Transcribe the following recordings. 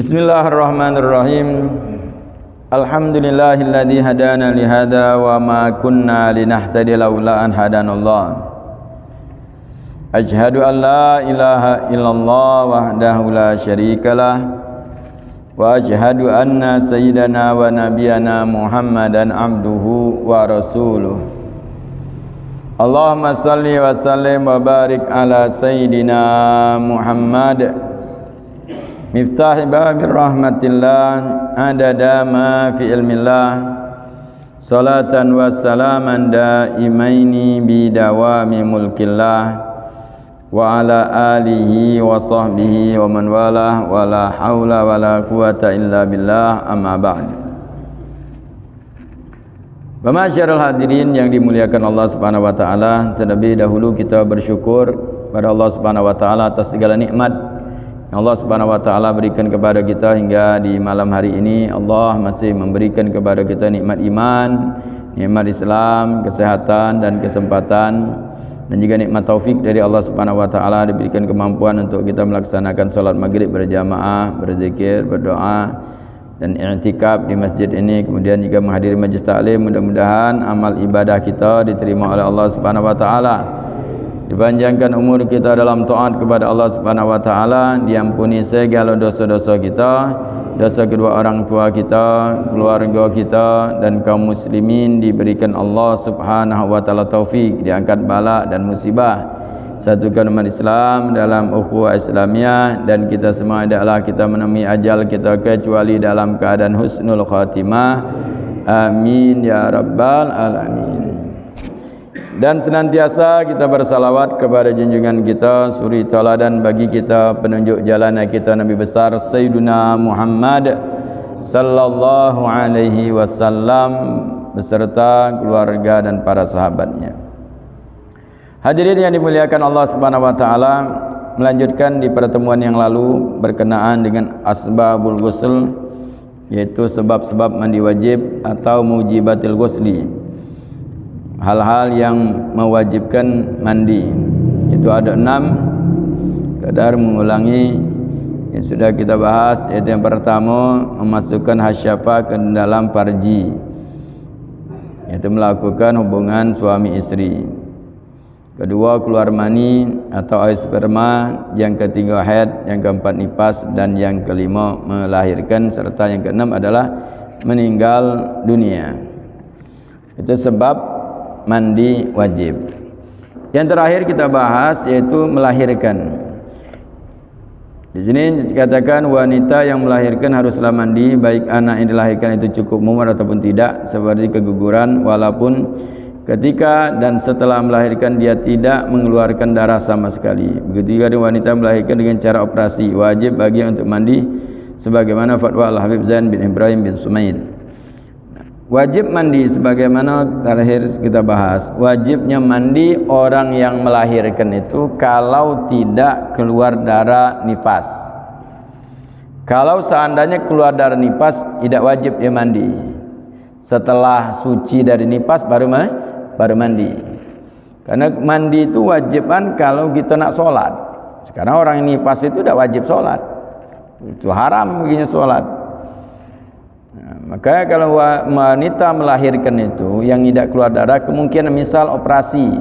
Bismillahirrahmanirrahim. Alhamdulillahilladzi hadana li hadza wa ma kunna linahtadiya laula an hadanallah. Asyhadu an la ilaha illallah wahdahu la syarikalah wa asyhadu anna sayyidana wa nabiyana Muhammadan abduhu wa rasuluh. Allahumma salli wa sallim wa barik ala sayyidina Muhammad Miftah babir rahmatillah adada ma fi ilmillah salatan wa salaman daimaini bidawami mulkillah wa ala alihi wa sahbihi wa man walah wa la hawla wa la quwata illa billah amma ba'd. Masyarul hadirin yang dimuliakan Allah Subhanahu wa taala, terlebih dahulu kita bersyukur pada Allah Subhanahu wa taala atas segala nikmat Allah Subhanahu wa taala berikan kepada kita hingga di malam hari ini. Allah masih memberikan kepada kita nikmat iman, nikmat Islam, kesehatan dan kesempatan, dan juga nikmat taufik dari Allah Subhanahu wa taala, diberikan kemampuan untuk kita melaksanakan salat maghrib berjamaah, berzikir, berdoa dan i'tikaf di masjid ini, kemudian juga menghadiri majlis taklim. Mudah-mudahan amal ibadah kita diterima oleh Allah Subhanahu wa taala, dipanjangkan umur kita dalam taat kepada Allah Subhanahu wa taala, diampuni segala dosa-dosa kita, dosa kedua orang tua kita, keluarga kita dan kaum muslimin, diberikan Allah Subhanahu wa taala taufik, diangkat bala dan musibah, satukan umat Islam dalam ukhuwah Islamiyah, dan kita semua adalah kita menemui ajal kita kecuali dalam keadaan husnul khatimah. Amin ya rabbal alamin. Dan senantiasa kita bersalawat kepada junjungan kita, suri tauladan bagi kita, penunjuk jalan kita, Nabi besar Sayyiduna Muhammad sallallahu alaihi wasallam beserta keluarga dan para sahabatnya. Hadirin yang dimuliakan Allah Subhanahu wa taala, melanjutkan di pertemuan yang lalu berkenaan dengan asbabul ghusl, yaitu sebab-sebab mandi wajib atau mujibatil ghusli, hal-hal yang mewajibkan mandi. Itu ada 6. Kadar mengulangi yang sudah kita bahas, yaitu yang pertama memasukkan hasyafah ke dalam farji, yaitu melakukan hubungan suami istri. Kedua, keluar mani atau air sperma. Yang ketiga, haid. Yang keempat, nifas. Dan yang kelima, melahirkan. Serta yang keenam adalah meninggal dunia. Itu sebab mandi wajib. Yang terakhir kita bahas yaitu melahirkan. Di sini dikatakan wanita yang melahirkan haruslah mandi, baik anak yang dilahirkan itu cukup umur ataupun tidak, seperti keguguran, walaupun ketika dan setelah melahirkan dia tidak mengeluarkan darah sama sekali. Begitu juga wanita melahirkan dengan cara operasi, wajib bagi untuk mandi sebagaimana fatwa Al-Habib Zain bin Ibrahim bin Sumaid. Wajib mandi sebagaimana terakhir kita bahas, wajibnya mandi orang yang melahirkan itu kalau tidak keluar darah nifas. Kalau seandainya keluar darah nifas, tidak wajib dia mandi. Setelah suci dari nifas baru mandi. Karena mandi itu wajiban kalau kita nak sholat. Sekarang orang yang nifas itu tidak wajib sholat, itu haram begini sholat. Maka kalau wanita melahirkan itu yang tidak keluar darah, kemungkinan misal operasi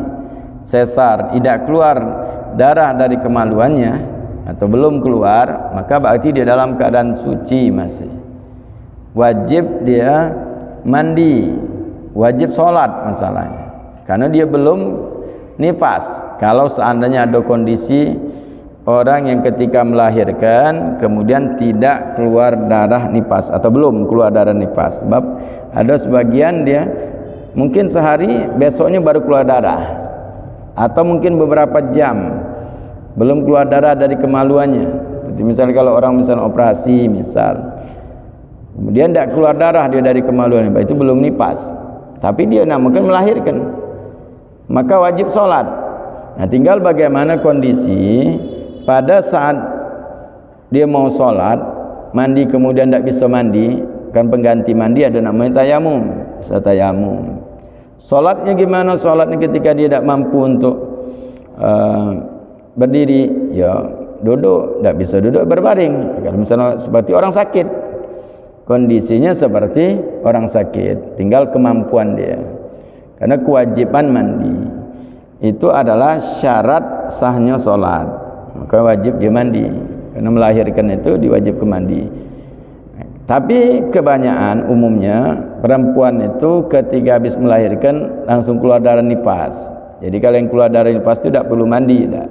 sesar tidak keluar darah dari kemaluannya atau belum keluar, maka berarti dia dalam keadaan suci masih. Wajib dia mandi, wajib sholat masalahnya, karena dia belum nifas. Kalau seandainya ada kondisi orang yang ketika melahirkan kemudian tidak keluar darah nifas atau belum keluar darah nifas, sebab ada sebagian dia mungkin sehari besoknya baru keluar darah, atau mungkin beberapa jam belum keluar darah dari kemaluannya. Seperti misalnya kalau orang misalnya operasi kemudian tidak keluar darah dia dari kemaluannya, itu belum nifas, tapi dia mungkin melahirkan, maka wajib sholat. Nah, tinggal bagaimana kondisi pada saat dia mau sholat, mandi kemudian tidak bisa mandi, kan pengganti mandi ada namanya tayamum. Sholatnya gimana? Sholatnya ketika dia tidak mampu untuk berdiri, ya duduk, tak bisa duduk berbaring. Kalau misalnya seperti orang sakit, kondisinya seperti orang sakit, tinggal kemampuan dia. Karena kewajiban mandi itu adalah syarat sahnya solat, maka wajib dia mandi. Karena melahirkan itu diwajibkan mandi. Tapi kebanyakan umumnya perempuan itu ketika habis melahirkan langsung keluar darah nifas. Jadi kalau yang keluar darah nifas itu tidak perlu mandi, tidak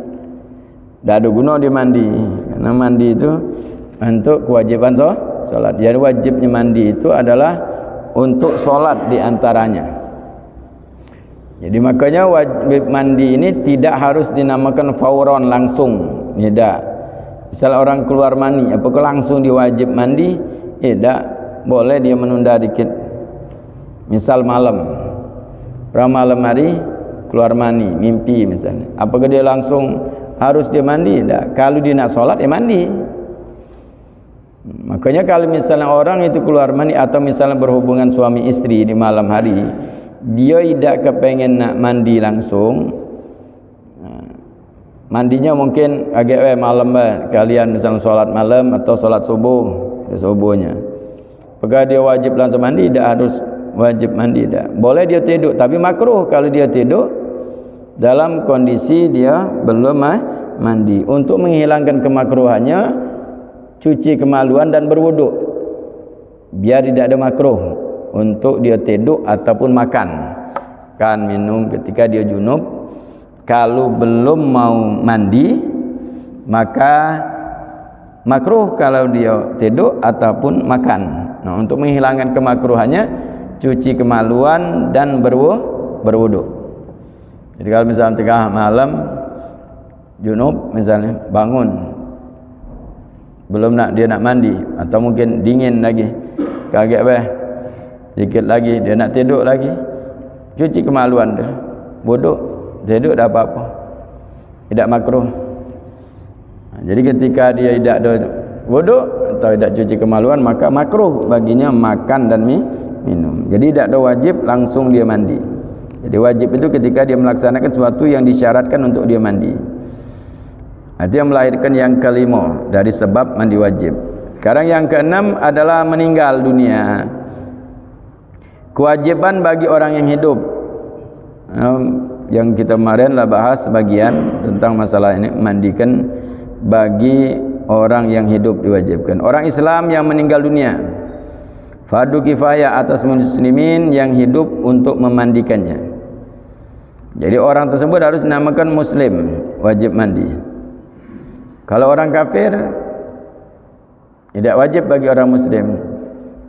ada guna dia mandi. Karena mandi itu untuk kewajiban solat. Jadi wajibnya mandi itu adalah untuk solat diantaranya. Jadi makanya wajib mandi ini tidak harus dinamakan fauron, langsung. Tidak. Misal orang keluar mani, apakah langsung diwajib mandi? Tidak. Boleh dia menunda dikit. Misal malam, malam hari keluar mani, mimpi misalnya. Apakah dia langsung harus dia mandi? Tidak. Kalau dia nak solat, mandi. Makanya kalau misalnya orang itu keluar mani atau misalnya berhubungan suami istri di malam hari, dia tidak kepengen nak mandi langsung, mandinya mungkin agak malam kalian misalnya solat malam atau solat subuhnya, apakah dia wajib langsung mandi? Tidak harus wajib mandi, tidak. Boleh dia tidur, tapi makruh kalau dia tidur dalam kondisi dia belum mandi. Untuk menghilangkan kemakruhannya, cuci kemaluan dan berwuduk, biar tidak ada makruh untuk dia tidur ataupun makan minum ketika dia junub. Kalau belum mau mandi, maka makruh kalau dia tidur ataupun makan. Nah, untuk menghilangkan kemakruhannya, cuci kemaluan dan berwuduk. Jadi kalau misalnya tengah malam junub misalnya, bangun belum dia nak mandi, atau mungkin dingin lagi, kaget dikit lagi dia nak tidur lagi, cuci kemaluan dia, wuduk, tidur dah apa-apa, tidak makruh. Jadi ketika dia tidak ada wuduk atau tidak cuci kemaluan, maka makruh baginya makan dan minum. Jadi tidak ada wajib langsung dia mandi. Jadi wajib itu ketika dia melaksanakan sesuatu yang disyaratkan untuk dia mandi. Itu yang melahirkan yang kelima dari sebab mandi wajib. Sekarang yang keenam adalah meninggal dunia. Kewajiban bagi orang yang hidup. Yang kita kemarin lah bahas sebagian tentang masalah ini, mandikan bagi orang yang hidup diwajibkan. Orang Islam yang meninggal dunia, fardu kifayah atas muslimin yang hidup untuk memandikannya. Jadi orang tersebut harus dinamakan muslim, wajib mandi. Kalau orang kafir tidak wajib bagi orang muslim.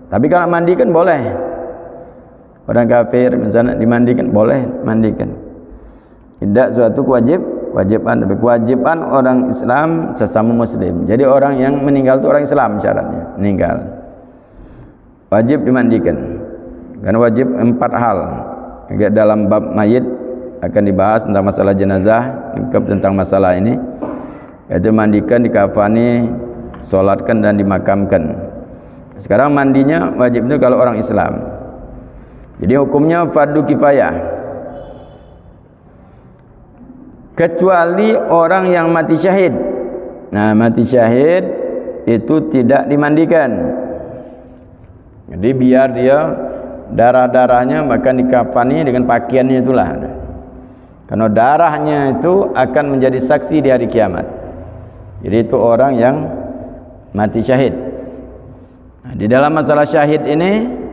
Tapi kalau mandikan boleh. Orang kafir misalnya dimandikan, boleh mandikan. Tidak suatu kewajiban, tapi kewajiban orang Islam sesama muslim. Jadi orang yang meninggal itu orang Islam syaratnya, meninggal wajib dimandikan. Karena wajib 4 hal. Dalam bab mayit akan dibahas tentang masalah jenazah, lengkap tentang masalah ini, yaitu mandikan, dikafani, solatkan dan dimakamkan. Sekarang mandinya wajib itu kalau orang Islam. Jadi hukumnya fardu kifayah, kecuali orang yang mati syahid. Nah, mati syahid itu tidak dimandikan. Jadi biar dia darah-darahnya bahkan dikafani dengan pakaiannya itulah. Karena darahnya itu akan menjadi saksi di hari kiamat. Jadi itu orang yang mati syahid. Nah, di dalam masalah syahid ini,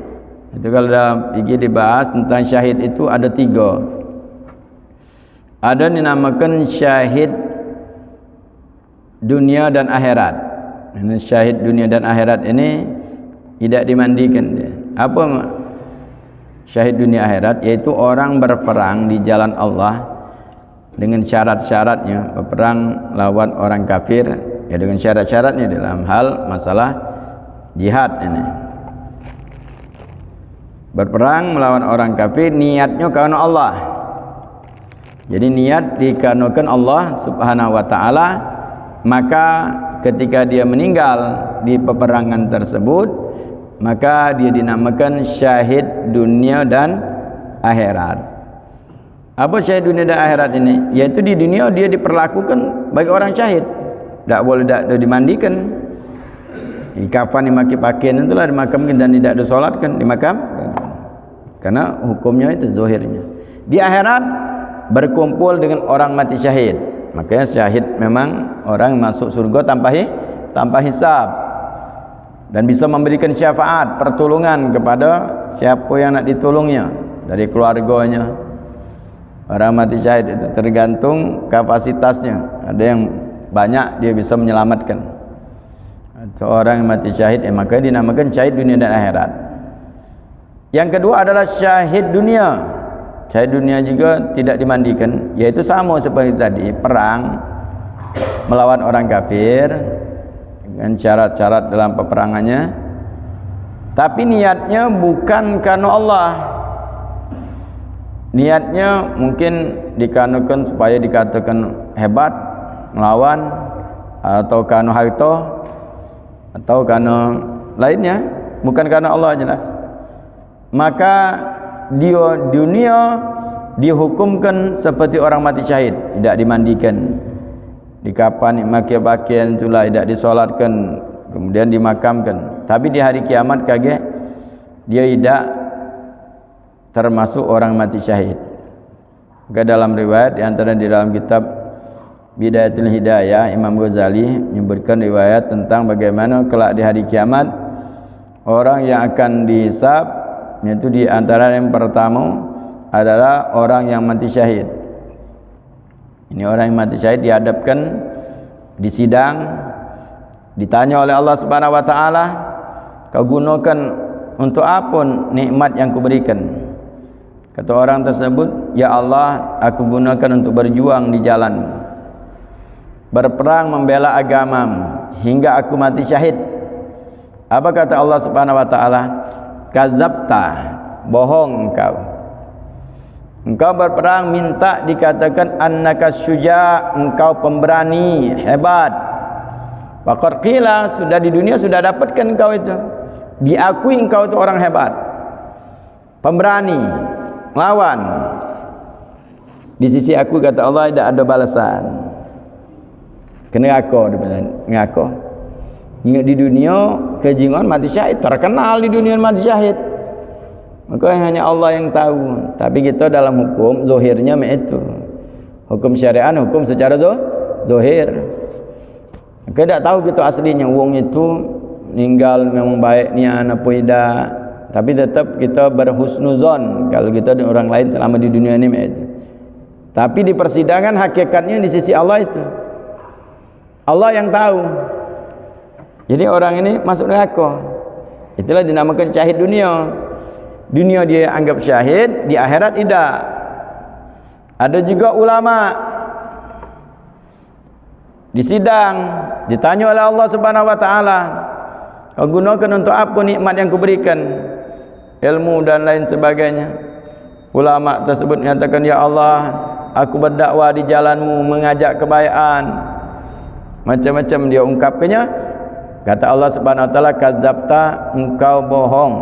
itu kalau dalam fikih dibahas tentang syahid itu ada 3. Ada dinamakan syahid dunia dan akhirat. Ini syahid dunia dan akhirat ini tidak dimandikan dia. Apa syahid dunia akhirat? Yaitu orang berperang di jalan Allah dengan syarat-syaratnya, berperang lawan orang kafir ya dengan syarat-syaratnya dalam hal masalah jihad ini. Berperang melawan orang kafir, niatnya karena Allah. Jadi niat dikarenakan Allah Subhanahu wa taala, maka ketika dia meninggal di peperangan tersebut, maka dia dinamakan syahid dunia dan akhirat. Apa syahid dunia dan akhirat ini? Yaitu di dunia dia diperlakukan bagi orang syahid, tak boleh tak dimandikan. Di kafan dimaki pakaian itulah dimakamkan dan tidak disolatkan, dimakamkan. Karena hukumnya itu zahirnya. Di akhirat berkumpul dengan orang mati syahid. Makanya syahid memang orang masuk surga tanpa hisab dan bisa memberikan syafaat, pertolongan kepada siapa yang nak ditolongnya dari keluarganya. Orang mati syahid itu tergantung kapasitasnya. Ada yang banyak dia bisa menyelamatkan. Atau orang yang mati syahid, maka dinamakan syahid dunia dan akhirat. Yang kedua adalah syahid dunia. Syahid dunia juga tidak dimandikan, yaitu sama seperti tadi, perang melawan orang kafir dengan syarat-syarat dalam peperangannya, tapi niatnya bukan karena Allah. Niatnya mungkin dikarenakan supaya dikatakan hebat melawan, atau karena harta, atau karena lainnya, bukan karena Allah jelas. Maka dia dunia dihukumkan seperti orang mati syahid, tidak dimandikan, dikafani, pakai pakaian itulah, tidak disolatkan, kemudian dimakamkan. Tapi di hari kiamat kaget, dia tidak termasuk orang mati syahid. Maka dalam riwayat, di antara di dalam kitab Bidayatul Hidayah, Imam Ghazali menyebutkan riwayat tentang bagaimana kelak di hari kiamat orang yang akan dihisab, yaitu di antara yang pertama adalah orang yang mati syahid. Ini orang yang mati syahid dihadapkan di sidang, ditanya oleh Allah Subhanahu wa taala, kau gunakan untuk apa nikmat yang kuberikan? Kata orang tersebut, ya Allah, aku gunakan untuk berjuang di jalan-Mu, berperang membela agamamu hingga aku mati syahid. Apa kata Allah Subhanahu wa taala? Kadzabta, bohong engkau. Engkau berperang minta dikatakan annaka syuja, engkau pemberani, hebat. Faqad qila, sudah di dunia sudah dapatkan engkau itu. Diakui engkau itu orang hebat, pemberani, lawan. Di sisi aku, kata Allah, tidak ada balasan. Kena ngaku. Ingat di dunia kejingan mati syahid, terkenal di dunia mati syahid. Maka hanya Allah yang tahu. Tapi kita dalam hukum zahirnya itu. Hukum syariat, hukum secara zahir. Maka tidak tahu kita aslinya wong itu meninggal memang baik niat apa tidak. Tapi tetap kita berhusnuzon kalau kita dengan orang lain selama di dunia ini itu. Tapi di persidangan hakikatnya di sisi Allah itu. Allah yang tahu. Jadi orang ini masuk neraka. Itulah dinamakan syahid dunia. Dunia dia anggap syahid, di akhirat tidak. Ada juga ulama di sidang ditanya oleh Allah Subhanahu wa taala, kau gunakan untuk apa nikmat yang kuberikan? Ilmu dan lain sebagainya. Ulama tersebut menyatakan, ya Allah, aku berdakwah di jalan-Mu, mengajak kebaikan. Macam-macam dia ungkapkannya. Kata Allah Subhanahu wa taala, kadzabta, engkau bohong.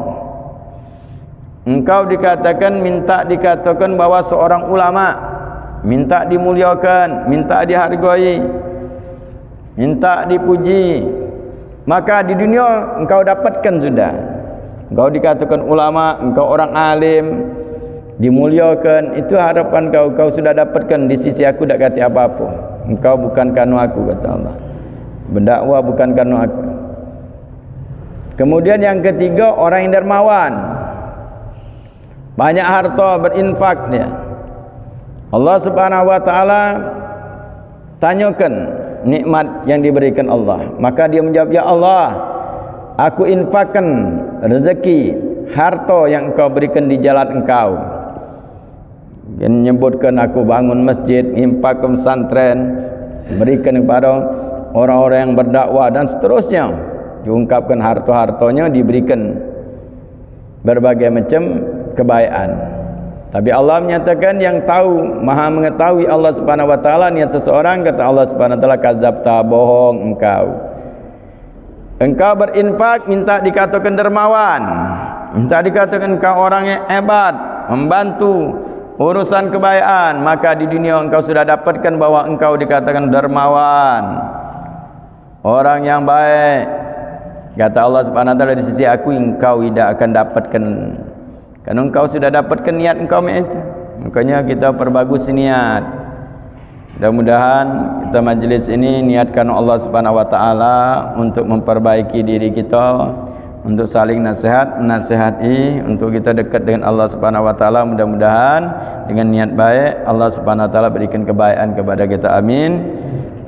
Engkau dikatakan bahwa seorang ulama minta dimuliakan, minta dihargai, minta dipuji. Maka di dunia engkau dapatkan sudah. Engkau dikatakan ulama, engkau orang alim, dimuliakan. Itu harapan kau sudah dapatkan di sisi aku, tak kata apa-apa. Engkau bukan karena aku, kata Allah. Berdakwah bukan karena aku. Kemudian yang ketiga, orang yang dermawan, banyak harta, berinfak dia. Allah Subhanahu wa taala tanyakan nikmat yang diberikan Allah, maka dia menjawab, ya Allah, aku infakkan rezeki, harta yang Engkau berikan di jalan Engkau. Dia menyebutkan aku bangun masjid, infak ke pesantren, berikan kepada orang-orang yang berdakwah dan seterusnya. Diungkapkan harta-hartanya, diberikan berbagai macam kebaikan. Tapi Allah menyatakan yang tahu, maha mengetahui Allah Subhanahu wa taala niat seseorang. Kata Allah Subhanahu wa taala, kadzabta, bohong engkau. Engkau berinfak minta dikatakan dermawan, minta dikatakan engkau orang yang hebat, membantu urusan kebaikan, maka di dunia engkau sudah dapatkan bahwa engkau dikatakan dermawan. orang yang baik. Kata Allah Subhanahu wa taala, di sisi aku engkau tidak akan dapatkan, karena engkau sudah dapatkan niat engkau itu. Makanya kita perbagus niat. Mudah-mudahan kita majlis ini niatkan Allah Subhanahu wa taala untuk memperbaiki diri kita, untuk saling nasihat, menasihati, untuk kita dekat dengan Allah Subhanahu wa taala. Mudah-mudahan dengan niat baik Allah Subhanahu wa taala berikan kebaikan kepada kita. Amin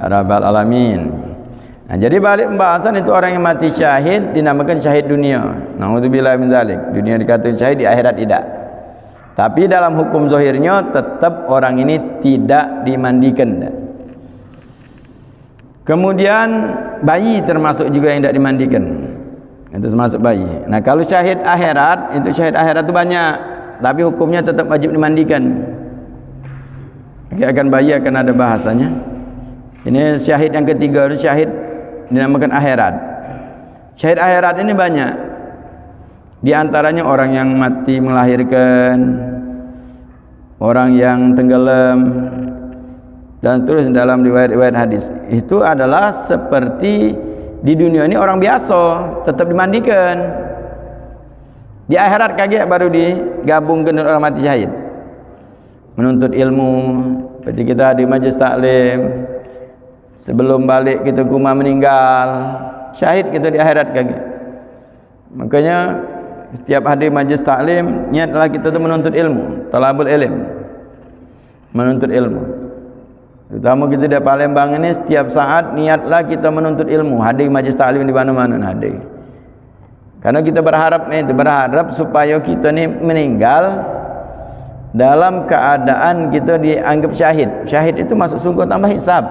ya rabbal alamin. Nah, jadi balik pembahasan itu, orang yang mati syahid dinamakan syahid dunia. Nauzubillah min zalik. Dunia dikatakan syahid, di akhirat tidak. Tapi dalam hukum zahirnya tetap orang ini tidak dimandikan. Kemudian bayi termasuk juga yang tidak dimandikan. Itu termasuk bayi. Nah, kalau syahid akhirat, itu syahid akhirat itu banyak, tapi hukumnya tetap wajib dimandikan. Akan bayi akan ada bahasanya. Ini syahid yang ketiga, itu syahid dinamakan akhirat. Syahid akhirat ini banyak. Di antaranya orang yang mati melahirkan, orang yang tenggelam, dan seterusnya dalam riwayat-riwayat hadis. Itu adalah seperti di dunia ini orang biasa, tetap dimandikan. Di akhirat kaget baru digabungkan dengan orang mati syahid. Menuntut ilmu, seperti kita di majlis taklim, sebelum balik kita ke rumah meninggal, syahid kita di akhirat kaget. Makanya setiap hadir majlis taklim, niatlah kita tu menuntut ilmu, talabul ilm, menuntut ilmu. Terutama kita di Palembang ini, setiap saat niatlah kita menuntut ilmu, hadir majlis taklim di mana-mana hadir. Karena kita berharap supaya kita ni meninggal dalam keadaan kita dianggap syahid. Syahid itu masuk surga tanpa hisab.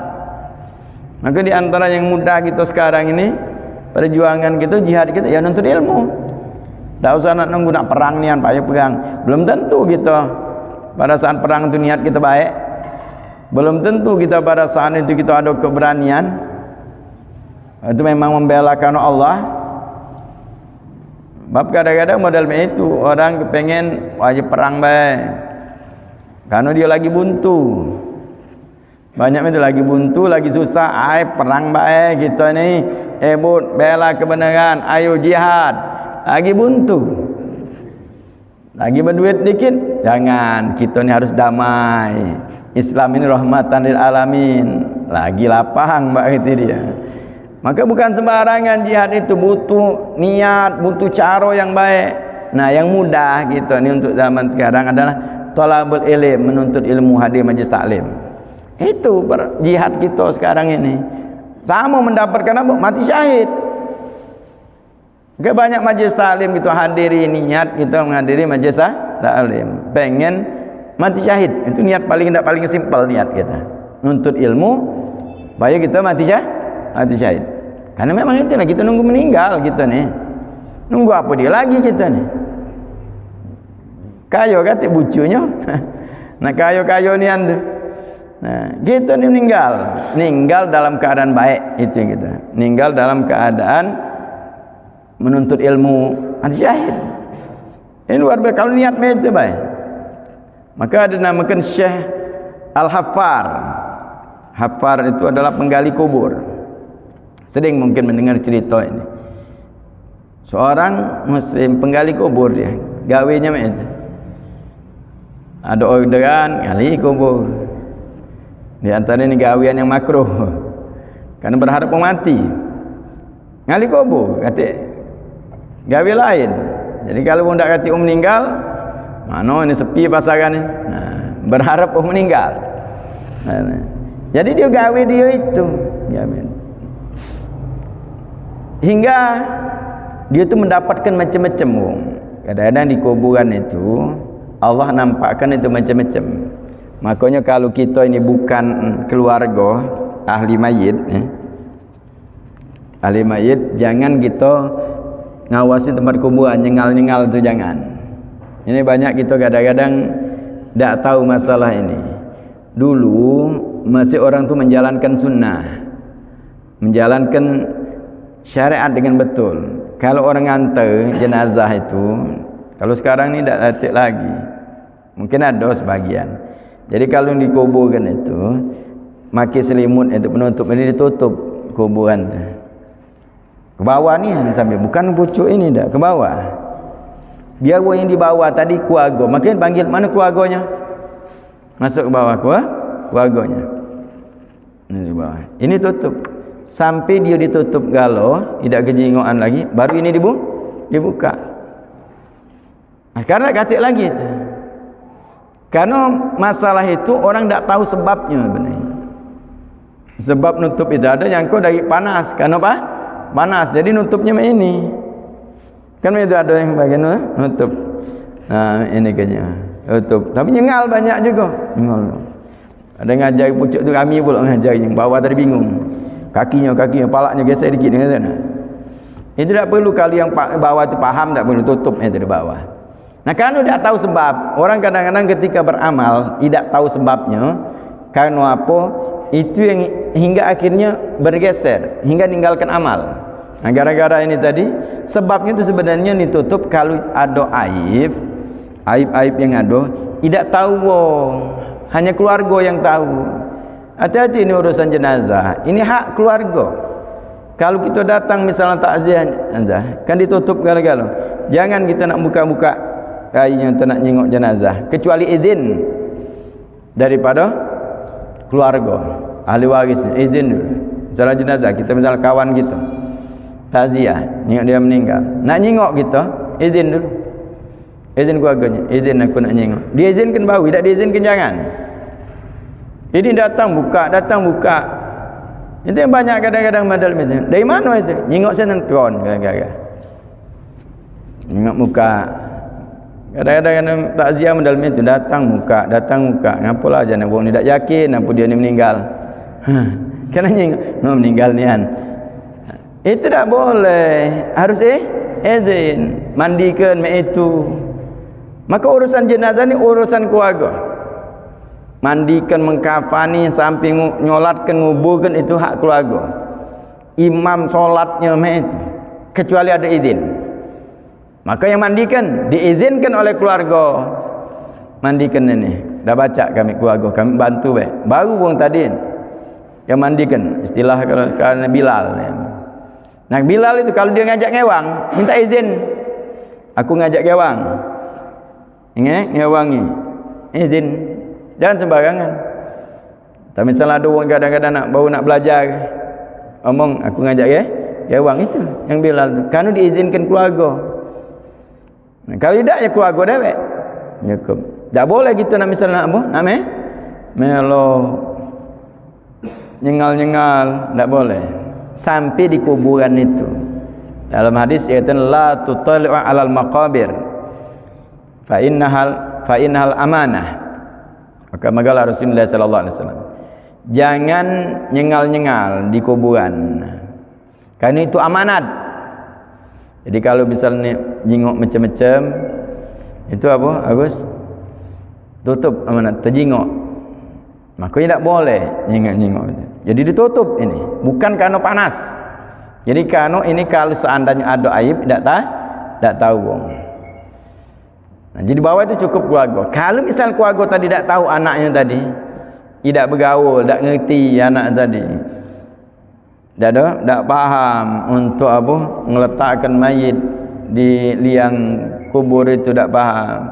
Maka di antara yang mudah kita sekarang ini, perjuangan kita, jihad kita, ya nuntut ilmu. Tak usah nak nunggu nak perang niat payah perang. Belum tentu kita pada saat perang itu niat kita baik. Belum tentu kita pada saat itu kita ada keberanian. Itu memang membela karena Allah. Bab kadang-kadang model itu orang kepengen wajib perang baik, karena dia lagi buntu. Banyak itu lagi buntu, lagi susah. Perang baik kita ni, ebut bela kebenaran, ayo jihad. Lagi buntu, lagi berduit dikit, jangan, kita ni harus damai. Islam ini rahmatan lil alamin. Lagi lapang mbak itu dia. Maka bukan sembarangan jihad itu, butuh niat, butuh cara yang baik. Nah, yang mudah kita ni untuk zaman sekarang adalah talabul ilm, menuntut ilmu, hadir majlis taklim. Itu jihad kita sekarang ini. Sama mendapatkan apa? Mati syahid. Banyak majlis taklim kita hadiri, niat kita menghadiri majlis taklim, pengen mati syahid. Itu niat paling simpel niat kita. Nuntut ilmu supaya kita mati syahid. Karena memang itu lah, kita nunggu meninggal kita nih. Nunggu apa dia lagi kita nih? Kayo kata bucunya. Nah, kayo ni anda. Nah, kita ni meninggal dalam keadaan baik itu kita. Meninggal dalam keadaan menuntut ilmu, mati syahid. Ini luar biasa kalau niat itu baik. Maka ada namakan Syekh Al-Haffar. Haffar itu adalah penggali kubur. Sering mungkin mendengar cerita ini. Seorang muslim penggali kubur dia, gawenya itu. Ada orderan gali kubur. Di antara ini gawian yang makruh. Karena berharap mati. Gali kubur, kata gawe lain. Jadi kalau tidak kata meninggal, mana ini sepi pasaran ni. Nah, berharap meninggal. Nah, jadi dia gawe dia itu. Hingga dia tu mendapatkan macam-macam. Kadang-kadang di kuburan itu Allah nampakkan itu macam-macam. Makanya kalau kita ini bukan keluarga ahli mayit, ahli mayit, jangan kita ngawasi tempat kuburan, nyengal-nyengal itu jangan. Ini banyak kita kadang-kadang tidak tahu masalah ini. Dulu masih orang tu menjalankan sunnah, menjalankan syariat dengan betul. Kalau orang nganter jenazah itu, kalau sekarang ni tidak latih lagi, mungkin ada sebagian. Jadi kalau dikuburkan itu, maki selimut itu penutup, ini ditutup kuburan tu. Ke bawah ni sambil, bukan pucuk ini dah, ke bawah. Biar orang yang di bawah tadi keluarga, makin panggil mana keluarganya? Masuk ke bawah keluarganya. Ini di bawah. Ini tutup. Sampai dia ditutup galo, tidak kejingoan lagi, baru ini dibuka. Sekarang nak katik lagi tu. Karena masalah itu orang tak tahu sebabnya sebenarnya. Sebab nutup itu ada yang kau dari panas. Kenapa? Panas, jadi nutupnya macam ini. Kan itu ada yang bagian nutup. Nah, ini kayaknya nutup. Tapi nyengal banyak juga. Nyengal. Ada ngajar pucuk tu kami pula ngajar yang bawah tadi bingung. Kakinya, palaknya geser dikit dengan sana. Itu tak perlu kalau yang bawah tu faham, tak perlu tutup itu di bawah. Nah, kalau tak tahu sebab, orang kadang-kadang ketika beramal tidak tahu sebabnya. Karena apa? Itu yang hingga akhirnya bergeser, hingga meninggalkan amal. Nah, gara-gara ini tadi, sebabnya itu sebenarnya ditutup kalau ada aib yang ada, tidak tahu, hanya keluarga yang tahu. Hati-hati ini urusan jenazah, ini hak keluarga. Kalau kita datang misalnya takziah jenazah, kan ditutup gara-gara. Jangan kita nak buka-buka kainnya, kita nak nyengok jenazah, kecuali izin daripada keluarga, ahli warisnya, izin dulu. Misalnya jenazah, kita misalnya kawan kita takziah, nyengok dia meninggal, nak nyengok kita, izin dulu, izin keluarganya, izin aku nak nyengok. Dia izinkan baru, tidak diizinkan jangan. Ini datang buka. Itu yang banyak kadang-kadang madal itu. Dari mana itu? Nyengok sinetron kadang-kadang. Nyengok muka. Kadang-kadang takziah madal itu datang muka. Ngapalah jangan buat ni tak yakin apa dia ni meninggal. Kena nyengok meninggal nian. Itu tak boleh. Harus izin. Mandikan itu. Maka urusan jenazah ni urusan keluarga. Mandikan, mengkafani, sampai nyolatkan, nguburkan, itu hak keluarga. Imam solatnya itu, kecuali ada izin. Maka yang mandikan diizinkan oleh keluarga. Mandikan ini, dah baca kami keluarga, kami bantu baru wong tadi yang mandikan. Istilah kalau sekarang Bilal. Nah, Bilal itu kalau dia ngajak ngewang, minta izin. Aku ngajak ngewang. Ngewangi. Izin. Jangan sembarangan. Tapi misalnya ada orang kadang-kadang baru nak belajar, omong aku ngajak wang itu yang Bilal tu. Kan diizinkan keluarga. Nah, kalau tidak ya keluarga dewek. Cukup. Tak boleh kita nak misalnya apa? Nak melo nyengal-nyengal, tak boleh. Sampai di kuburan itu. Dalam hadis iaitan la tutali'u 'alal maqabir. Fa innahal amanah. Maka magalah Rasulullah sallallahu alaihi wasallam, jangan nyengal-nyengal di kuburan. Karena itu amanat. Jadi kalau misalnya jingok macam-macam, itu apa? Agus tutup amanat, terjingok. Maka tidak boleh nyengok-nyengok. Jadi ditutup ini, bukan karena panas. Jadi karena ini kalau seandainya ada aib tidak tahu wong. Nah, jadi bawah itu cukup keluarga. Kalau misal keluarga tadi tak tahu anaknya tadi, tidak bergaul, tak ngerti anak tadi, tak faham untuk apa meletakkan mayit di liang kubur itu, tak faham.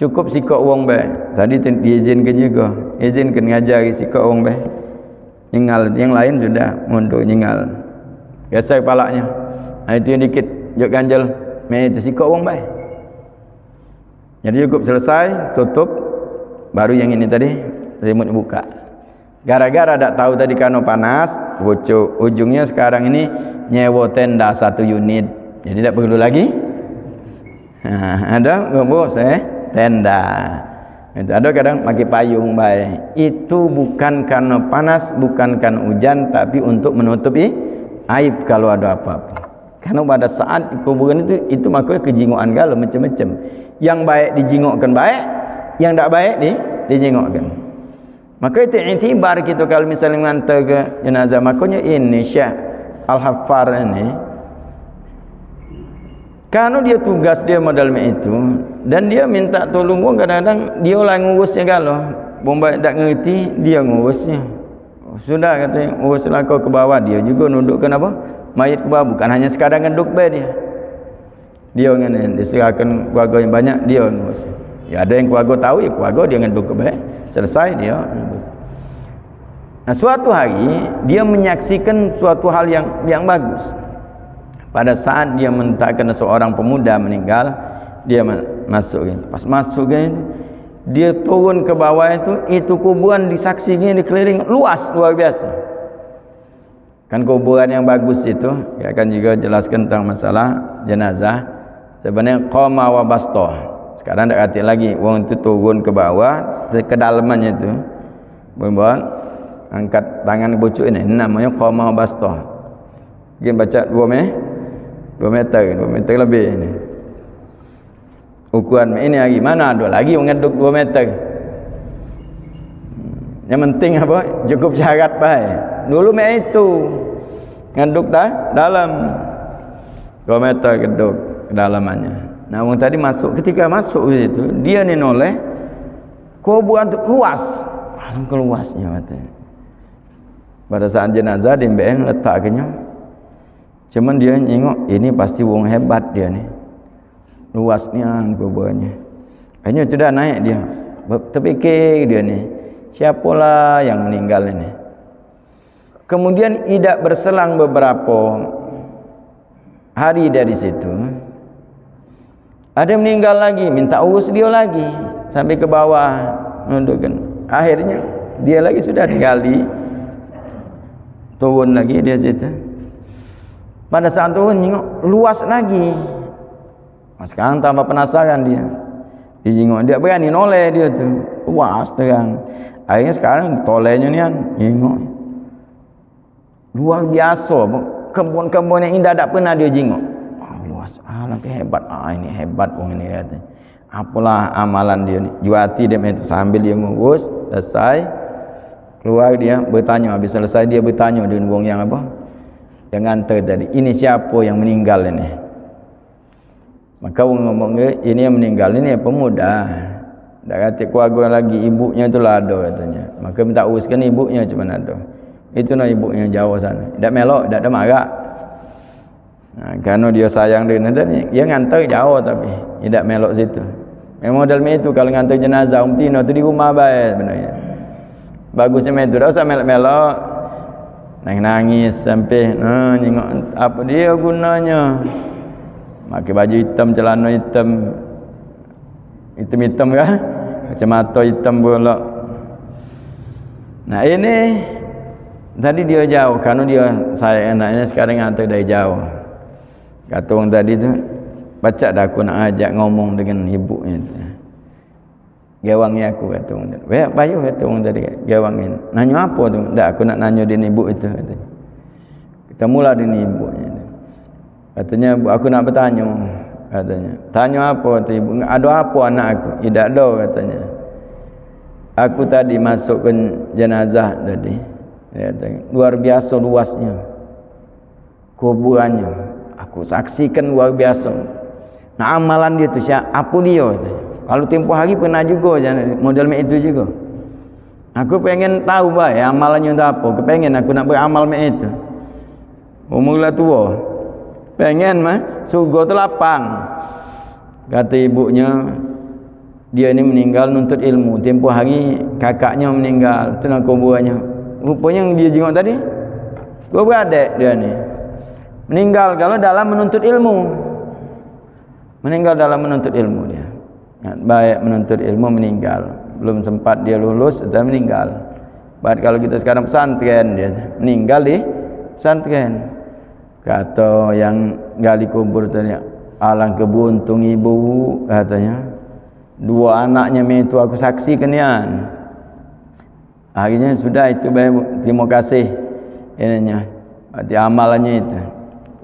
Cukup sikap wong baik. Tadi diizinkan juga, izinkan ngajari sikap wong baik. Nyengal, yang lain sudah mundur nyengal. Geser kepalanya. Nah, itu yang dikit jok ganjel, mayit itu sikap wong baik. Jadi cukup selesai, tutup, baru yang ini tadi selimut buka. Gara-gara tak tahu tadi karena panas, ujungnya sekarang ini nyewa tenda 1 unit. Jadi tak perlu lagi. Ada ngobok tenda. Itu ada kadang pakai payung baik. Itu bukan karena panas, bukan karena hujan, tapi untuk menutupi aib kalau ada apa-apa. Karena pada saat kuburan itu maka kejingokan gala macam-macam. Yang baik dijingokkan baik, yang tak baik dijingokkan. Maka itu iktibar kita kalau misalnya mengantar ke jenazah. Makanya ini Syekh Al-Haffar ini, karena dia tugas dia modal itu, dan dia minta tolong pun kadang-kadang dia lah ngurusnya galau. Bomba tak ngerti, dia ngurusnya. Sudah katanya, uruslah kau ke bawah, dia juga nundukkan apa? mayit ke bawah, bukan hanya sekadar ngeduk be dia dengan diserahkan keluarga yang banyak dia ngurus. Ya ada yang keluarga tahu, ya keluarga dia ngeduk ke be, selesai dia. Nah suatu hari dia menyaksikan suatu hal yang bagus. Pada saat dia mentakkan seorang pemuda meninggal, dia masuk. Pas masuk dia turun ke bawah itu kuburan disaksikan dikeliling luas luar biasa. Kan kuburan yang bagus itu, dia akan juga jelaskan tentang masalah jenazah. Sebenarnya qama wa basta. Sekarang tak kata lagi, orang itu turun ke bawah, kedalamannya itu, buat angkat tangan ke pucuk ini namanya qama wa basta. Mungkin baca 2 meter lebih ini. Ukuran ini lagi mana ada lagi mengeduk 2 meter. Yang penting apa? Cukup syarat baik. Dulu itu ngeduk dah dalam 2 meter geduk kedalamannya. Nah, orang tadi masuk, ketika masuk itu dia ni noleh kuburan tu luas. Alangkah luasnya katanya. Pada saat jenazah di MBN letaknya, cuman dia tengok ini pasti wong hebat dia ni. Luasnya kuburannya. Akhirnya sudah naik dia. Terfikir dia ni, siapalah yang meninggal ini. Kemudian tidak berselang beberapa hari dari situ, ada yang meninggal lagi, minta urus dia lagi sampai ke bawah menundukkan. Akhirnya dia lagi sudah digali, turun lagi dia situ. Pada saat turun tengok luas lagi. Sekarang tambah penasaran dia. Dia berani noleh dia tu. Luas terang. Akhirnya sekarang tolehnya ni kan tengok. Luar biasa. Kebun-kebun yang indah tak pernah dia jengok. Luas. Alangkah hebat. Ini hebat orang ini kata. Apalah amalan dia ni. Juati dia itu sambil dia ngurus, selesai. Keluar dia bertanya, habis selesai dia bertanya dengan orang yang apa? Yang ngantar tadi. Ini siapa yang meninggal ini? Maka orang ngomong ini yang meninggal ini pemuda. Tak kata keluarga lagi, ibunya tu lah ada katanya. Maka minta uruskan ibunya cuma ada. Itu nak ibunya jauh sana. Tak melok, tak ada marah. Nah, kerana dia sayang dia tadi, dia ngantar jauh tapi tidak melok situ. Memang model itu kalau ngantar jenazah umtino tu di rumah baik sebenarnya. Bagusnya itu, tak usah melok-melok. Nangis sampai tengok apa dia gunanya. Pakai baju hitam, celana hitam. Hitam-hitam kan? Kacamata hitam pula. Nah ini tadi dia jauh kerana dia sayang anaknya, sekarang hantar dari jauh. Kata orang tadi tu, baca dah aku nak ajak ngomong dengan ibunya tu. Gawangnya aku kata orang tadi. Bayu kata orang tadi gawangin. Nanya apa tu? Tak, aku nak nanya dengan ibu itu kata. Kita mula dengan ibunya. Katanya aku nak bertanya. Katanya, tanya apa tu ibu? Ada apa anak aku? Tidak ada katanya. Aku tadi masukkan jenazah tadi. Dia kata, luar biasa luasnya kuburannya. Aku saksikan luar biasa. Nah amalan dia tu siapa? Apa dia? Kalau tempoh hari pernah juga model itu juga. Aku pengen tahu baik amalannya tu apa. Kepengen aku nak beramal macam itu. Umurlah tua. Pengen surga tu lapang. Kata ibunya, dia ni meninggal nuntut ilmu. Tempoh hari kakaknya meninggal. Itu nak kuburannya. Rupanya dia jenguk tadi, dua beradik dia ni meninggal kalau dalam menuntut ilmu. Meninggal dalam menuntut ilmu dia. Baik menuntut ilmu meninggal. Belum sempat dia lulus sudah meninggal. Baik kalau kita sekarang pesantren dia meninggal di pesantren. Kata yang gali kubur tadi, alangkah beruntung ibu katanya. Dua anaknya itu aku saksikan nian. Akhirnya sudah itu baik, terima kasih ininya. Berarti amalannya itu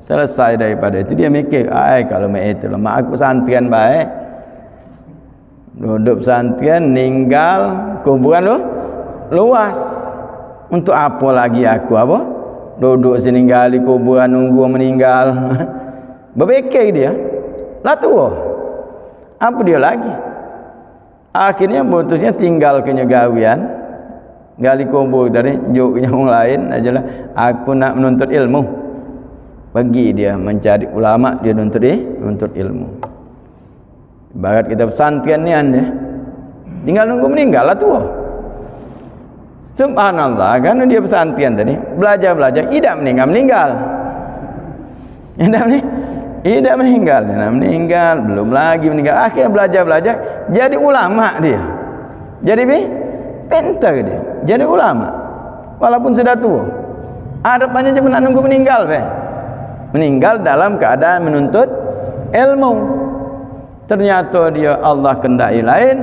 selesai daripada itu. Dia mikir, kalau itu lah mak aku pesantren baik. Duduk pesantren, meninggal, kuburan lu luas. Untuk apa lagi aku apa? Duduk sini gali kuburan nunggu meninggal. Berfikir dia, lah tua. Apa dia lagi? Akhirnya putusnya tinggal kenyegawian. Gali kubur tadi, joknya orang lain ajalah. Aku nak menuntut ilmu. pergi dia mencari ulama, dia nuntut ilmu. Ibarat kita pesantren ni anda tinggal nunggu meninggal lah tua. Subhanallah, kan dia pesantren tadi belajar tidak meninggal. Tidak meninggal, belum lagi meninggal. Akhirnya belajar jadi ulama dia. Jadi pintar dia. Jadi ulama walaupun sudah tua. Harapannya cuma nak nunggu meninggal meninggal dalam keadaan menuntut ilmu. Ternyata dia Allah kendaki lain,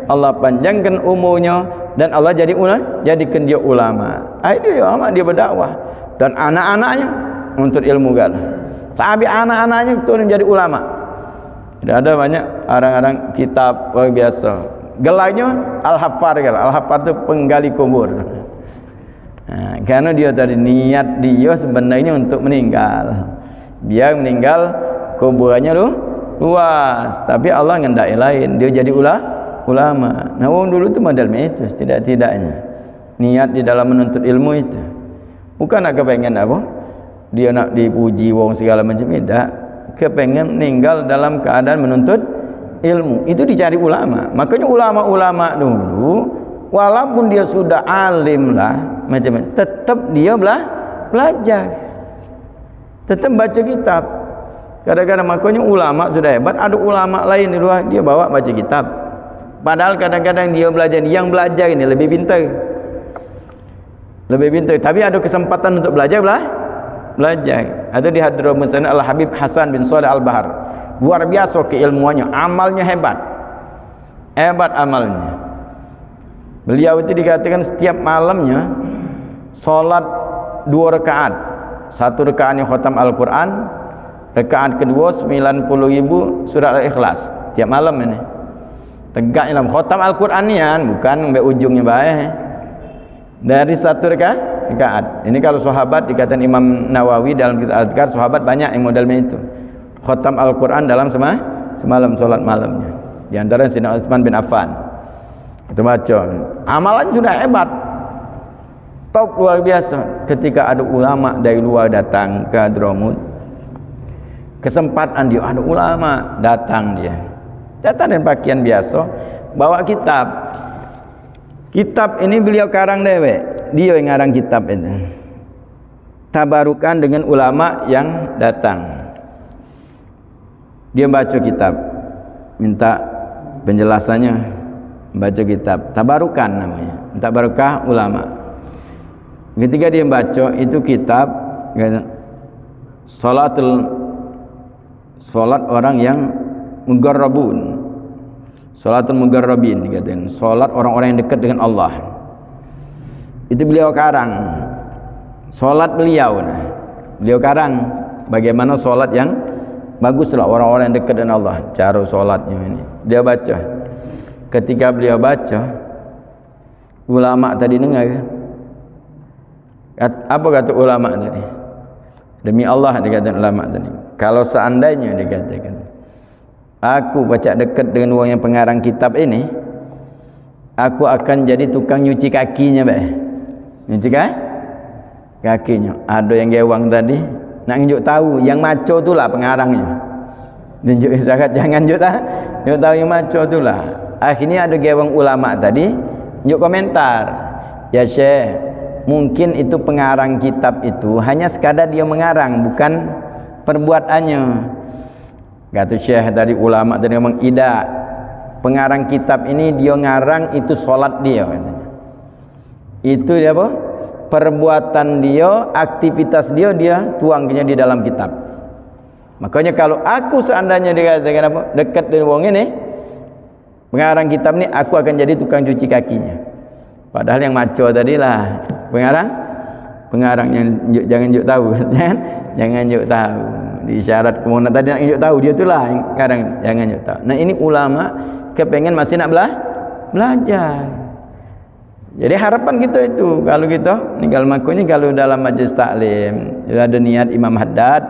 Allah panjangkan umurnya dan Allah jadikan dia ulama. Dia ulama, dia berdakwah dan anak-anaknya menuntut ilmu kan. Sampai anak-anaknya betul menjadi ulama. Tidak ada banyak orang-orang kitab luar biasa. Gelarnya Al-Hafar kan. Al-Hafar itu penggali kubur. Karena dia tadi niat dia sebenarnya untuk meninggal. Biar meninggal kuburannya luas, tapi Allah ngendaki lain, dia jadi ulama. Nah, orang dulu tu model itu setidak-tidaknya niat di dalam menuntut ilmu itu bukan nak kepengen apa dia nak dipuji wong segala macam, tidak, kepengen meninggal dalam keadaan menuntut ilmu. Itu dicari ulama. Makanya ulama-ulama dulu walaupun dia sudah alim lah macam tetap dia belajar, tetap baca kitab. Kadang-kadang makanya ulama sudah hebat, ada ulama lain di luar dia bawa baca kitab. Padahal kadang-kadang dia yang belajar ini lebih pintar. Tapi ada kesempatan untuk belajar. Ada di Hadramaut sana Al-Habib Hasan bin Shalih Al-Bahar. Luar biasa keilmuannya, amalnya hebat amalnya. Beliau itu dikatakan setiap malamnya solat 2 rakaat. 1 rakaatnya khatam Al-Quran, rakaat kedua 90.000 surat Al-Ikhlas tiap malam ini. Tegaknya dalam khatam Al-Quran ni kan, bukan sampai ujungnya baik. Dari 1 rakaat. Ini kalau sahabat dikatakan Imam Nawawi dalam kitab Al-Adhkar, sahabat banyak yang modelnya itu. Khatam Al-Quran dalam semalam solat malamnya. Di antara Sayyidina Utsman bin Affan. Itu baca. Amalan sudah hebat. Top luar biasa. Ketika ada ulama dari luar datang ke Hadramaut, kesempatan dia ada ulama datang dengan pakaian biasa, bawa kitab ini beliau karang dewek, dia yang ngarang kitab itu, tabarukan dengan ulama yang datang. Dia baca kitab, minta penjelasannya, baca kitab, tabarukan namanya, minta barokah ulama. Ketika dia baca itu kitab salat orang yang mugarrabun, salatul mugarrabin dikatakan, salat orang-orang yang dekat dengan Allah. Itu beliau karang salat beliau karang bagaimana salat yang baguslah orang-orang yang dekat dengan Allah, cara salatnya ini dia baca. Ketika beliau baca, ulama tadi dengar. Apa kata ulama tadi? Demi Allah dikatakan ulama tadi, kalau seandainya dikatakan aku baca dekat dengan orang yang pengarang kitab ini, aku akan jadi tukang nyuci kakinya, nyuci kakinya. Ada yang gewang tadi nak tunjuk tahu yang maco itulah pengarangnya. Tunjuk isyarat jangan tunjuk tahu yang maco itulah. Akhirnya ada gewang ulama tadi tunjuk komentar, ya Syekh, mungkin itu pengarang kitab itu hanya sekadar dia mengarang, bukan perbuatannya. Kata Syekh dari ulama tadi memang tidak, pengarang kitab ini dia ngarang itu solat dia katanya. Itu dia apa? Perbuatan dia, aktivitas dia tuangnya di dalam kitab. Makanya kalau aku seandainya dikatakan apa? Dekat dengan wong ini, pengarang kitab ini, aku akan jadi tukang cuci kakinya. Padahal yang maco tadilah pengarang yang jangan juk tahu, jangan juk tahu. Di syarat kemudian tadi nak juk tahu, dia itulah yang kadang jangan juk tahu. Nah, ini ulama kepengen masih nak belajar. Jadi harapan kita itu kalau kita tinggal makanya kalau dalam majlis taklim ada niat Imam Haddad,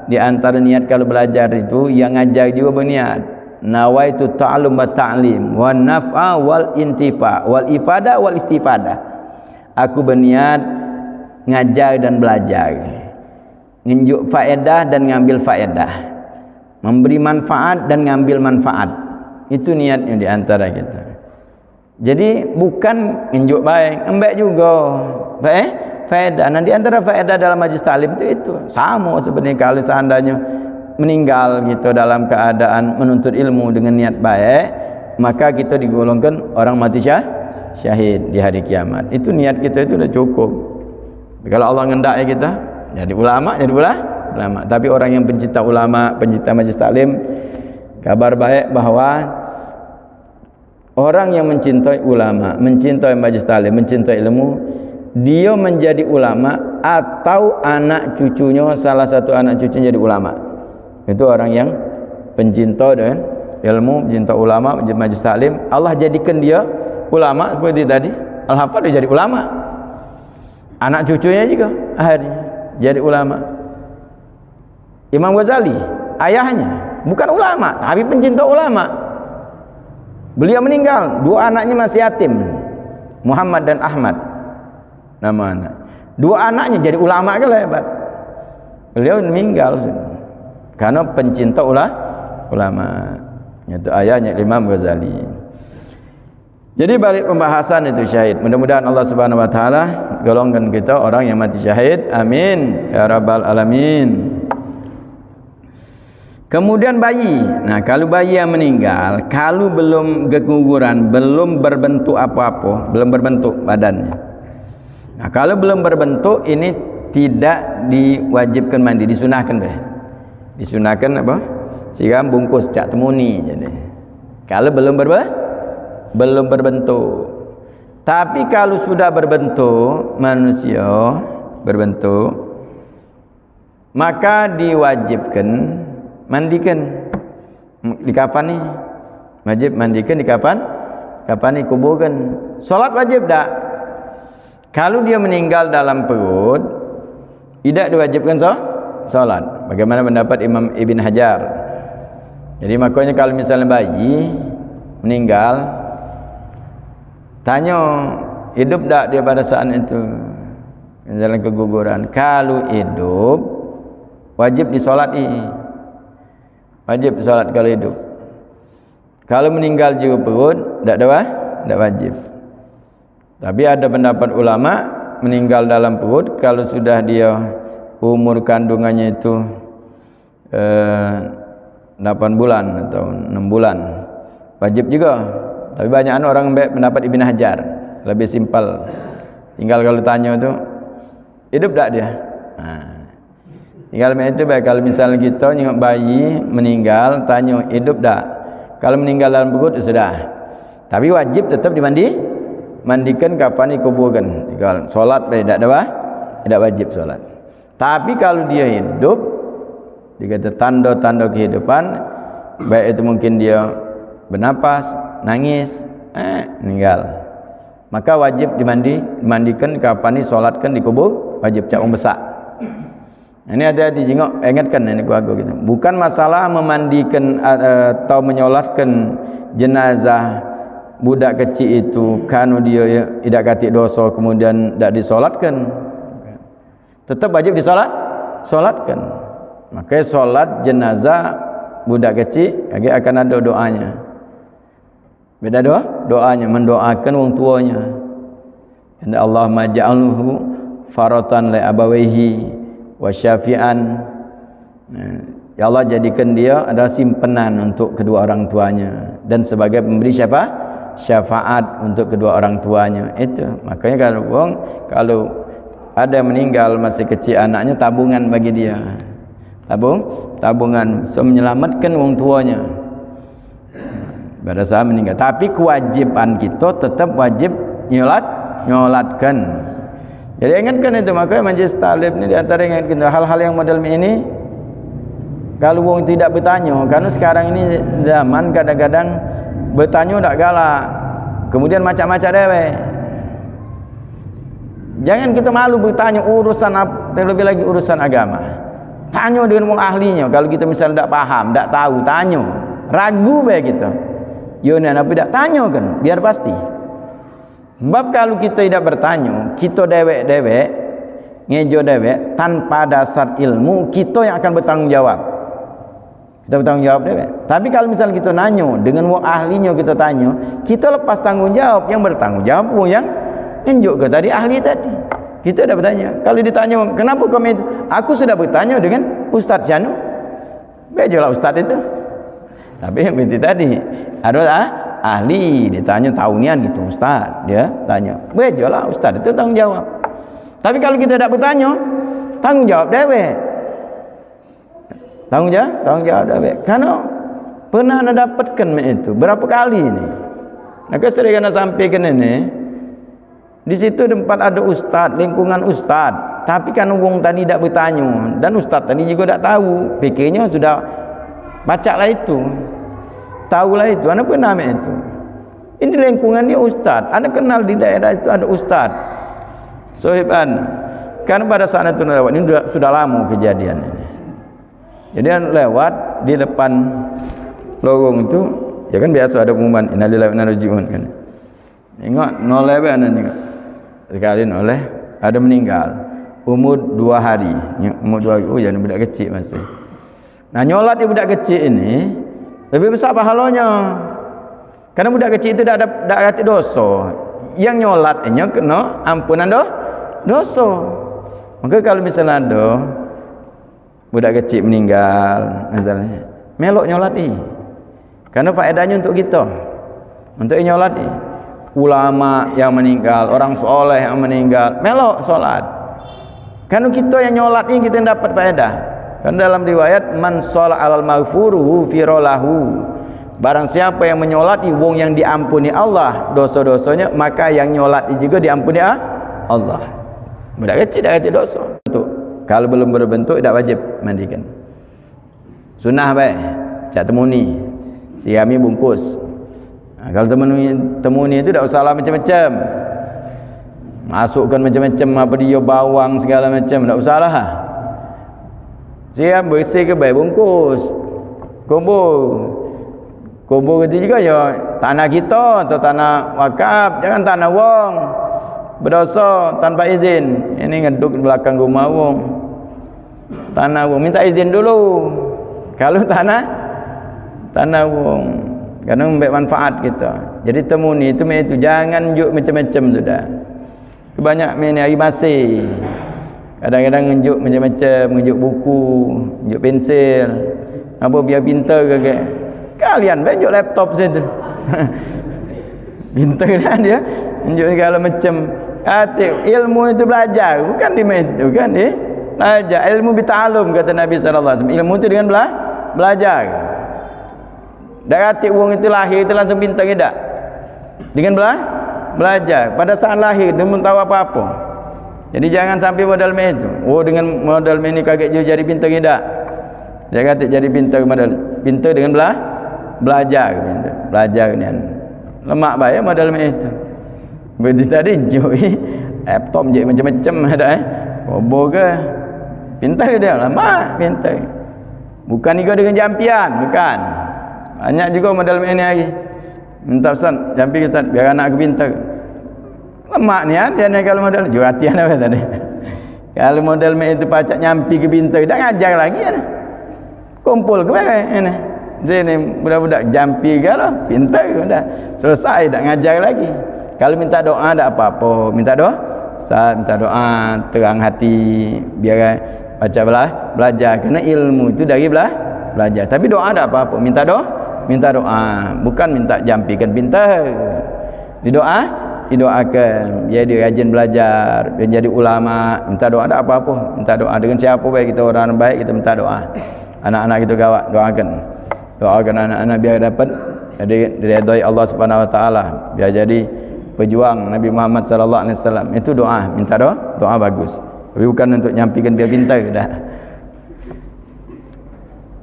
di antara niat kalau belajar itu yang ngajar juga berniat nawaitu ta'allum wa ta'lim wa naf'a wal intifa wal ifada wal istifada. Aku berniat ngajar dan belajar. nginjuk faedah dan ngambil faedah, memberi manfaat dan ngambil manfaat. Itu niatnya di antara kita. Jadi bukan nginjuk baik, embek juga faedah. Nah di antara faedah dalam majlis taklim itu sama sebenarnya. Kalau seandainya meninggal gitu dalam keadaan menuntut ilmu dengan niat baik, maka kita digolongkan orang mati syahid di hari kiamat. Itu niat kita itu sudah cukup. Kalau Allah ngendaknya kita jadi ulama, jadi ulama. Tapi orang yang pencinta ulama, pencinta majlis taklim, kabar baik bahwa orang yang mencintai ulama, mencintai majlis taklim, mencintai ilmu, dia menjadi ulama atau anak cucunya salah satu anak cucunya jadi ulama. Itu orang yang pencinta dengan ilmu, pencinta ulama, pencinta majlis taklim. Allah jadikan dia ulama seperti tadi. Alhamdulillah dia jadi ulama. Anak cucunya juga akhirnya jadi ulama. Imam Ghazali, ayahnya bukan ulama, tapi pencinta ulama. Beliau meninggal, dua anaknya masih yatim, Muhammad dan Ahmad nama anak. Dua anaknya jadi ulama kan hebat. Beliau meninggal karena pencinta ulama. Itu ayahnya Imam Ghazali. Jadi balik pembahasan itu syahid. Mudah-mudahan Allah Subhanahu wa taala golongkan kita orang yang mati syahid. Amin ya rabbal alamin. Kemudian bayi. Nah, kalau bayi yang meninggal, kalau belum keguguran, belum berbentuk apa-apa, belum berbentuk badannya. Nah, kalau belum berbentuk ini tidak diwajibkan mandi, disunahkan deh. Disunahkan apa? Siram bungkus cak temuni jadi. Kalau belum berbentuk. Tapi kalau sudah berbentuk, manusia berbentuk, maka diwajibkan mandikan, dikafani, wajib mandikan, dikafani, kuburkan. Solat wajib tak? Kalau dia meninggal dalam perut, tidak diwajibkan solat. Bagaimana pendapat Imam Ibn Hajar? Jadi makanya kalau misalnya bayi meninggal, tanya hidup tak dia pada saat itu dalam keguguran. Kalau hidup, wajib disolati. Wajib salat kalau hidup. Kalau meninggal juga perut, tidak wajib. Tapi ada pendapat ulama meninggal dalam perut kalau sudah dia umur kandungannya itu 8 bulan atau 6 bulan, wajib juga. Tapi banyak orang pendapat Ibn Hajar lebih simpel. Tinggal kalau tanya itu hidup tak dia. Tinggal itu baik. Kalau misalnya kita nyengok bayi meninggal, tanya hidup tak? Kalau meninggal dalam perut sudah. Tapi wajib tetap mandikan kapan dikuburkan. Kalau solat baik tidak wajib solat. Tapi kalau dia hidup, dikata tanda-tanda kehidupan, baik itu mungkin dia bernapas, nangis, meninggal. Maka wajib dimandikan kapan disolatkan dikubur, wajib cak besar. Ini hati-hati jengok, ingatkan ini keluarga kita. Bukan masalah memandikan atau menyolatkan jenazah budak kecil itu karena dia tidak katik dosa kemudian tidak disolatkan. Tetap wajib solatkan. Makanya solat jenazah budak kecil akan ada doanya. Beda doanya mendoakan wong tuanya. Inna Allah maja'aluhu faratan li abawaihi wa syafi'an. Ya Allah jadikan dia adalah simpanan untuk kedua orang tuanya dan sebagai pemberi syafaat untuk kedua orang tuanya. Itu makanya kalau ada meninggal masih kecil anaknya, tabungan bagi dia, tabungan menyelamatkan orang tuanya pada saat meninggal. Tapi kewajiban kita tetap wajib nyolatkan. Jadi ingatkan itu. Makanya majlis taklim ini diantara ingatkan hal-hal yang model ini. Kalau orang tidak bertanya, karena sekarang ini zaman kadang-kadang bertanya tak galak, kemudian macam-macam dewe. Jangan kita malu bertanya urusan terlebih lagi urusan agama. Tanya dengan orang ahlinya. Kalau kita misalnya tidak paham, tidak tahu, tanya. Ragu baik kita. Yona apa tidak tanya kan, biar pasti. Sebab kalau kita tidak bertanya, kita dewek-dewek, ngejo dewek tanpa dasar ilmu, kita yang akan bertanggung jawab. Kita bertanggung jawab dewek. Tapi kalau misalnya kita nanyo dengan wong ahlinya kita tanya, kita lepas tanggung jawab. Yang bertanggung jawab wong yang nunjuk ke tadi ahli tadi. Kita dah bertanya. Kalau ditanya kenapa kami itu, aku sudah bertanya dengan Ustaz Syanu. Bejolah Ustaz itu. Tapi yang berarti tadi adalah ahli, ditanya tahunian gitu Ustaz, dia tanya. Bejolah Ustaz itu tanggung jawab. Tapi kalau kita tidak bertanya, tanggung jawab dewek. Tanggung jawab dewek. Karena pernah anda dapatkan itu berapa kali ini. Nah, keseringan anda sampaikan ini. Di situ tempat ada ustaz, lingkungan ustaz. Tapi kan wong tadi tidak bertanya dan ustaz tadi juga tidak tahu. Fikirnya sudah bacalah itu. Tahulah itu, anda pernah itu. Ini lingkungan dia ustaz. Anda kenal di daerah itu ada ustaz. Sohiban, kan pada saat itu lewat ini sudah lama kejadian ini. Jadi lewat di depan lorong itu, ya kan biasa ada pengumuman innalillahi wa inna ilaihi raji'un kan. Tengok noleh be anda tengok. Sekali noleh ada meninggal umur 2 hari. Umur 2 hari. Oh jangan budak kecil masih. Nah nyolat di budak kecil ini lebih besar pahalanya. Karena budak kecil itu tidak ada dosa. Yang nyolatnya kena ampunan dosa. Maka kalau misalnya ada budak kecil meninggal misalnya, melok nyolat ni. Karena faedahnya untuk kita. Untuk nyolat ni. Ulama yang meninggal, orang soleh yang meninggal, melok solat. Karena kita yang nyolat ni kita dapat faedah. Kan dalam riwayat man sholat alal maghfuruhu firolahu. Barang siapa yang menyolati wong yang diampuni Allah dosa-dosanya, maka yang nyolati juga diampuni Allah. Budak kecil dah kata dosa. Kalau belum berbentuk tidak wajib mandikan. Sunnah baik. Cak temuni. Siami bungkus. Nah, kalau temuni itu tidak usahlah macam-macam. Masukkan macam-macam apa dia bawang segala macam, tidak usahlah. Siap bersih ke baik bungkus. Kubur itu juga ya tanah kita atau tanah wakaf, jangan tanah wong. Berdosa tanpa izin. Ini ngeduk di belakang rumah wong. Tanah wong minta izin dulu. Kalau tanah wong, karena memberi manfaat kita. Jadi temuni itu jangan juk macam-macam sudah. Banyak main hari masih. Kadang-kadang nunjuk macam-macam, nunjuk buku, nunjuk pensil. Apa biar pintar ke? Kalian tunjuk laptop situ. Pintar dah dia. Nunjuk segala macam. Ilmu itu belajar, bukan di meja, bukan di belajar. Ilmu bita'alum kata Nabi sallallahu alaihi wasallam. Ilmu itu dengan belajar. Dak kata wong itu lahir itu langsung pintar tidak? Dengan belajar. Pada saat lahir dia belum tahu apa-apa. Jadi jangan sampai modal main itu. Oh dengan modal main ini kaget jadi pintar tidak? Dia kata jadi pintar modal pintar dengan belajar pintar. Belajar ni. Lemak bayar modal main itu. Begitu tadi joi laptop je macam-macam ada Bobo ke? Pintar dia lama pintar. Bukan juga dengan jampian, bukan. Banyak juga modal main ni hari. Minta Ustaz, jampi Ustaz biar anak aku pintar. Lemak ni dia ni kalau modal jual hatian apa tadi. Kalau modal main itu pacak nyampi ke pintar, dah ngajar lagi kan. Kumpul ke mana ini? Sini budak-budak jampi ke lah, pintar dah. Selesai dah ngajar lagi. Kalau minta doa tak apa-apa. Minta doa, Ustaz minta doa terang hati biar baca belajar. Kerana ilmu itu dari belajar. Tapi doa tak apa-apa. Minta doa. Bukan minta jampikan pintar. Didoakan biar dia rajin belajar, biar jadi ulama. Minta doa tak apa-apa. Minta doa dengan siapa baik kita orang baik kita minta doa. Anak-anak kita gawat doakan anak-anak biar dapat jadi diridai Allah Subhanahu wa taala, biar jadi pejuang Nabi Muhammad sallallahu alaihi wasallam. Itu doa, minta doa bagus. Tapi bukan untuk nyampikan biar pintar dah.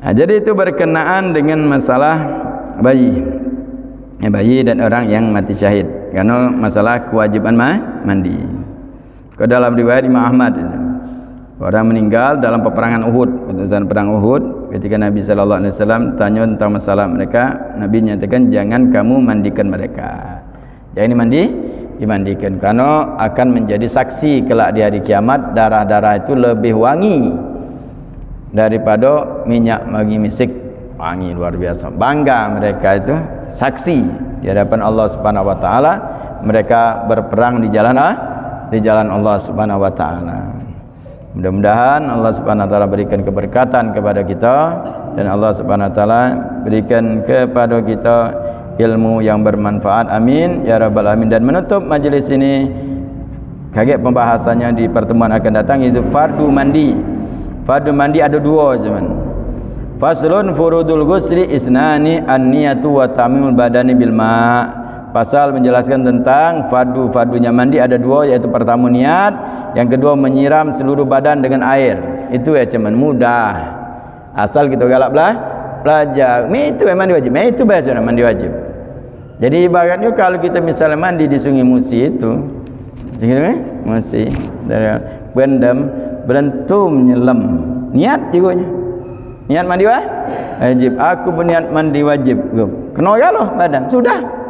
Nah, jadi itu berkenaan dengan masalah bayi dan orang yang mati syahid. Karena masalah kewajiban mandi. Kalau dalam riwayat Imam Ahmad, orang meninggal dalam peperangan Uhud, dalam perang Uhud, ketika Nabi sallallahu alaihi wasallam tanya tentang masalah mereka, Nabi nyatakan jangan kamu mandikan mereka. Jangan dimandikan, karena akan menjadi saksi kelak di hari kiamat. Darah-darah itu lebih wangi daripada minyak wangi misik. Wangi luar biasa, bangga mereka itu saksi di hadapan Allah Subhanahu wa taala. Mereka berperang di jalan Allah Subhanahu wa taala. Mudah-mudahan Allah Subhanahu wa taala berikan keberkatan kepada kita, dan Allah Subhanahu wa taala berikan kepada kita ilmu yang bermanfaat. Amin ya rabbal alamin. Dan menutup majlis ini, kaget pembahasannya di pertemuan akan datang, itu fardu mandi. Fardu mandi ada dua zaman. Faslun furudul ghusli isnani an-niyatu wa tamimul badani bil ma'. Pasal menjelaskan tentang fardu-fardunya mandi ada dua, yaitu pertama niat, yang kedua menyiram seluruh badan dengan air. Itu ya cuman mudah, asal kita galak belajar. Itu mandi wajib, itu baca mandi wajib. Jadi ibaratnya kalau kita misalnya mandi di Sungai Musi itu, Musi dari berentum nyelam, niat juga nya. Niat mandi wajib. Aku berniat mandi wajib. Kena galah badan. Sudah.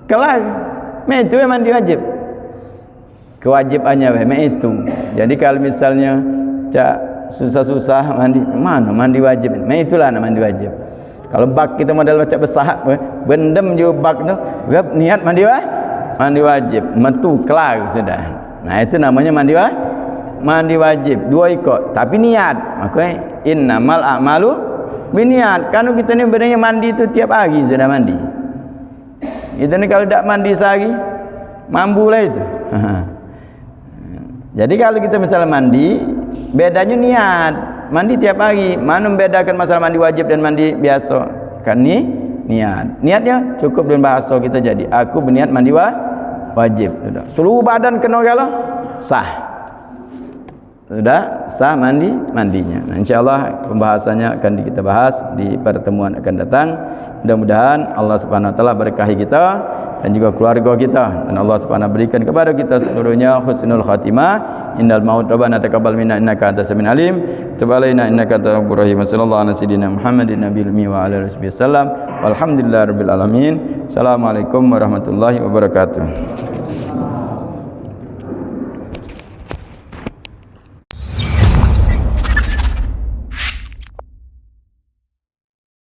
Kelar. Itu mandi wajib. Kewajibannya itu. Jadi kalau misalnya susah-susah mandi, mana mandi wajib? Itulah mandi wajib. Kalau bak kita modal baca besar, bendem juga bak tu, niat mandi wajib. Metu kelar sudah. Nah, itu namanya mandi wajib. Dua ikut, tapi niat. Makanya innamal a'malu biniat. Kan kita ni sebenarnya mandi itu tiap hari sudah mandi. Kita ni kalau tak mandi sehari, mampulah itu. Jadi kalau kita misalnya mandi, bedanya niat. Mandi tiap hari. Mana membedakan masalah mandi wajib dan mandi biasa? Kan ni niat. Niatnya cukup dengan bahasa kita jadi, aku berniat mandi wajib. Sudah. Seluruh badan kena galah, sah. Sudah sah mandinya. Nah, insyaallah pembahasannya akan kita bahas di pertemuan akan datang. Mudah-mudahan Allah Subhanahu wa taala berkahi kita dan juga keluarga kita, dan Allah Subhanahu berikan kepada kita seluruhnya husnul khatimah. Innal maut rabbana taqabbal minna innaka antas samiul alim, tub alaina innaka antat tawwabur rahim. Sallallahu alaihi wasallam Muhammadin nabiyil ummi wa ala alihi wasallam. Walhamdulillahirabbil alamin. Assalamualaikum warahmatullahi wabarakatuh.